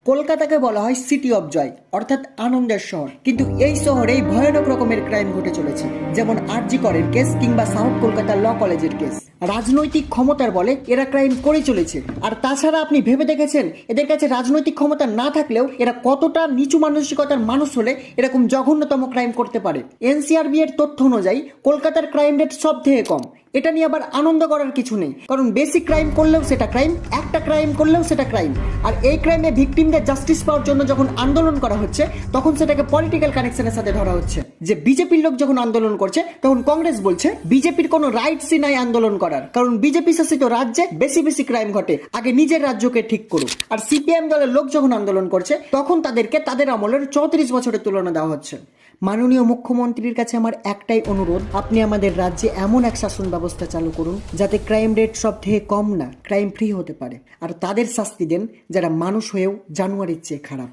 কলকাতাকে বলা হয় সিটি অফ জয় অর্থাৎ আনন্দের শহর, কিন্তু এই শহরেই ভয়ানক রকমের ক্রাইম ঘটে চলেছে, যেমন আরজি করের কেস কিংবা সাউথ কলকাতা ল কলেজের কেস। রাজনৈতিক ক্ষমতার বলে এরা ক্রাইম করে চলেছে। আর তাছাড়া আপনি ভেবে দেখেছেন এদের কাছে রাজনৈতিক ক্ষমতা না থাকলেও এরা কতটা নিচু মানসিকতার মানুষ হলে এরকম জঘন্যতম ক্রাইম করতে পারে। এনসিআরবি এর তথ্য অনুযায়ী কলকাতার ক্রাইম রেট সব থেকে কম। এটা নিয়ে আবার আনন্দ করার কিছু নেই, কারণ বেশি ক্রাইম করলেও সেটা ক্রাইম, একটা ক্রাইম করলেও সেটা ক্রাইম। আর এই ক্রাইমে ভিকটিমদের জাস্টিস পাওয়ার জন্য যখন আন্দোলন করা হচ্ছে তখন সেটাকে পলিটিক্যাল কানেকশনের সাথে ধরা হচ্ছে। যে বিজেপির লোক যখন আন্দোলন করছে তখন কংগ্রেস বলছে বিজেপির কোনো রাইটসই নাই আন্দোলন করার, কারণ বিজেপি শাসিত রাজ্যে বেশি বেশি ক্রাইম ঘটে, আগে নিজের রাজ্যকে ঠিক করুক। আর সিপিএম দলের লোক যখন আন্দোলন করছে তখন তাদেরকে তাদের আমলের 34 বছরের তুলনা দেওয়া হচ্ছে। মাননীয় মুখ্যমন্ত্রীর কাছে আমার একটাই অনুরোধ, আপনি আমাদের রাজ্যে এমন এক শাসন ব্যবস্থা চালু করুন যাতে ক্রাইম রেট সব থেকে কম না, ক্রাইম ফ্রি হতে পারে। আর তাদের শাস্তি দেন যারা মানুষ হয়েও জানুয়ারির চেয়ে খারাপ।